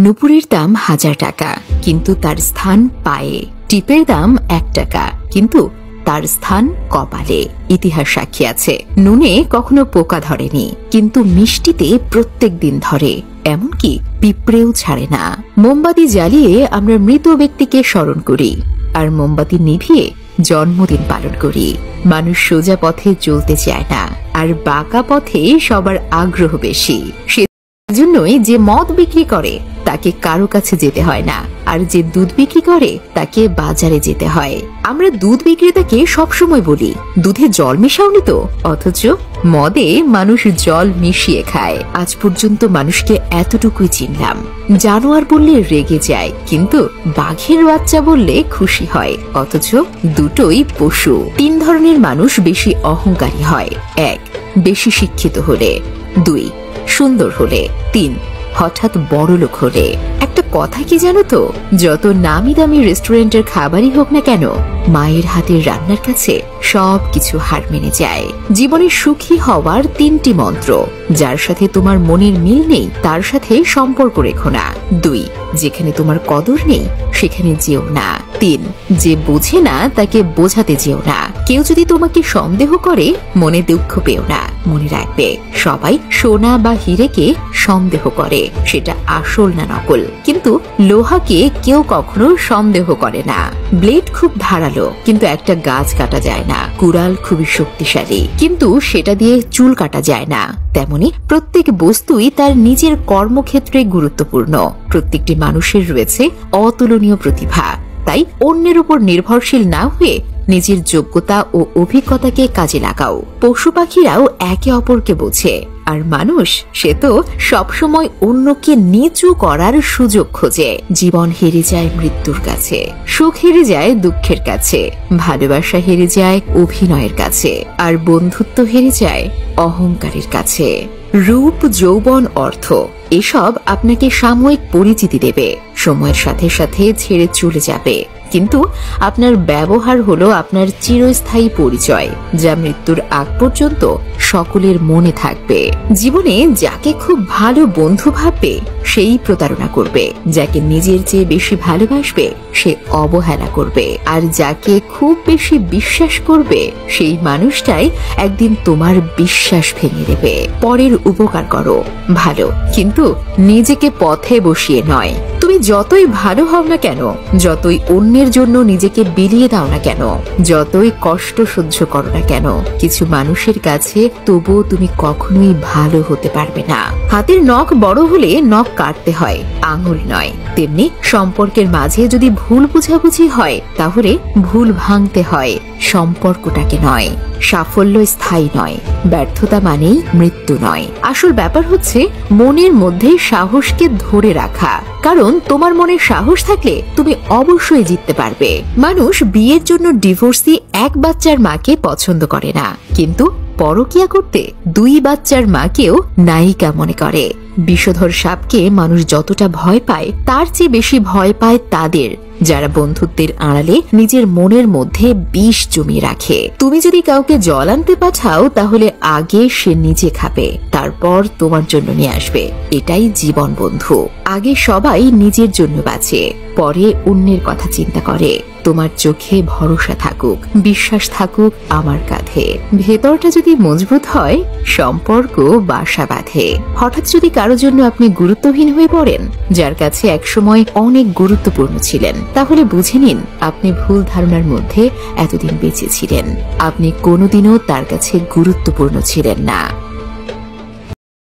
নুপুরের দাম 1000 টাকা, কিন্তু তার স্থান পায়ে। টিপের দাম 1 টাকা, কিন্তু তার স্থান কপালে। ইতিহাস সাক্ষী আছে, নুনে কখনো পোকা ধরেনি, কিন্তু মিষ্টিতে প্রত্যেক দিন ধরে, এমনকি পিঁপড়েও ছাড়ে না। মোমবাতি জ্বালিয়ে আমরা মৃত ব্যক্তিকে স্মরণ করি, আর মোমবাতি নিভিয়ে জন্মদিন পালন করি। মানুষ সোজা পথে চলতে চায় না, আর বাঁকা পথে সবার আগ্রহ বেশি। সেজন্যই যে মদ বিক্রি করে তাকে কারো কাছে যেতে হয় না, আর যে দুধ বিক্রি করে তাকে বাজারে যেতে হয়। আমরা দুধ বিক্রেতাকে সবসময় বলি, দুধে জল মেশাওনি তো, অথচ মদে মানুষ জল মিশিয়ে খায়। আজ পর্যন্ত মানুষকে এতটুকুই চিনলাম, জানোয়ার বললে রেগে যায়, কিন্তু বাঘের বাচ্চা বললে খুশি হয়, অথচ দুটোই পশু। 3 ধরনের মানুষ বেশি অহংকারী হয়। 1. বেশি শিক্ষিত হলে। 2. সুন্দর হলে। 3. হঠাৎ বড় লোক হলে। একটা কথা কি জানো তো, যত নামি দামি রেস্টুরেন্টের খাবারই হোক না কেন, মায়ের হাতের রান্নার কাছে সবকিছু হার মেনে যায়। জীবনে সুখী হওয়ার 3টি মন্ত্র। যার সাথে তোমার মনের মিল নেই তার সাথে সম্পর্ক রেখো না। 2. যেখানে তোমার কদর নেই সেখানে যেও না। 3. যে বোঝে না তাকে বোঝাতে যেও না। কেউ যদি তোমাকে সন্দেহ করে মনে দুঃখ পেও না। মনে রাখবে, সবাই সোনা বা হীরেকে সন্দেহ করে, সেটা আসল না নকল, কিন্তু লোহাকে কেউ কখনো সন্দেহ করে না। ব্লেড খুব ধারালো, কিন্তু একটা গাছ কাটা যায় না। কুড়াল খুবই শক্তিশালী, কিন্তু সেটা দিয়ে চুল কাটা যায় না। তেমনি প্রত্যেক বস্তুই তার নিজের কর্মক্ষেত্রে গুরুত্বপূর্ণ। প্রত্যেকটি মানুষের রয়েছে অতুলনীয় প্রতিভা, তাই অন্যের উপর নির্ভরশীল না হয়ে নিজের যোগ্যতা ও অভিজ্ঞতাকে কাজে লাগাও। পশু পাখিরাও একে অপরকে বোঝে, আর মানুষ সে তো সবসময় অন্যকে নিচু করার সুযোগ খোঁজে। জীবন হেরে যায় মৃত্যুর কাছে, সুখ হেরে যায় দুঃখের কাছে, ভালোবাসা হেরে যায় অভিনয়ের কাছে, আর বন্ধুত্ব হেরে যায় অহংকারের কাছে। রূপ, যৌবন, অর্থ এসব আপনাকে সাময়িক পরিচিতি দেবে, সময়ের সাথে সাথে ছেড়ে চলে যাবে, কিন্তু আপনার ব্যবহার হলো আপনার চিরস্থায়ী পরিচয়, যা মৃত্যুর আগ পর্যন্ত সকলের মনে থাকবে। জীবনে যাকে খুব ভালো বন্ধু ভাববে সেই প্রতারণা করবে, যাকে নিজের চেয়ে বেশি ভালোবাসবে সে অবহেলা করবে, আর যাকে খুব বেশি বিশ্বাস করবে সেই মানুষটাই একদিন তোমার বিশ্বাস ভেঙে দেবে। পরের উপকার করো ভালো, কিন্তু নিজেকে পথে বসিয়ে নয়। তুমি যতই ভালো হও না কেন, যতই অন্যের জন্য নিজেকে বিলিয়ে দাও না কেন, যতই কষ্ট সহ্য করো না কেন, কিছু মানুষের কাছে তবুও তুমি কখনোই ভালো হতে পারবে না। হাতের নখ বড় হলে নখ কাটতে হয়, আঙুল নয়। তেমনি সম্পর্কের মাঝে যদি ভুল বুঝাবুঝি হয় তাহলে ভুল ভাঙতে হয়, সম্পর্কটাকে নয়। সাফল্য স্থায়ী নয়, ব্যর্থতা মানেই মৃত্যু নয়। আসল ব্যাপার হচ্ছে মনের মধ্যে সাহসকে ধরে রাখা, কারণ তোমার মনে সাহস থাকলে তুমি অবশ্যই জিততে পারবে। মানুষ বিয়ের জন্য ডিভোর্সি 1 বাচ্চার মাকে পছন্দ করে না, কিন্তু পরকিয়া করতে 2 বাচ্চার মাকেও নায়িকা মনে করে। বিষধর সাপকে মানুষ যতটা ভয় পায় তার চেয়ে বেশি ভয় পায় তাদের যারা বন্ধুত্বের আড়ালে নিজের মনের মধ্যে বিষ জমিয়ে রাখে। তুমি যদি কাউকে জল আনতে পাঠাও তাহলে আগে সে নিজে খাবে, তারপর তোমার জন্য নিয়ে আসবে। এটাই জীবন বন্ধু। আগে সবাই নিজের জন্য বাঁচে, পরে অন্যের কথা চিন্তা করে। তোমার চোখে ভরসা থাকুক, বিশ্বাস থাকুক আমার কাঁধে। ভেতরটা যদি মজবুত হয় সম্পর্ক বাসা বাঁধে। হঠাৎ যদি কারো জন্য আপনি গুরুত্বহীন হয়ে পড়েন, যার কাছে একসময় অনেক গুরুত্বপূর্ণ ছিলেন, তাহলে বুঝে নিন আপনি ভুল ধারণার মধ্যে এতদিন বেঁচে ছিলেন। আপনি কোনোদিনও তার কাছে গুরুত্বপূর্ণ ছিলেন না।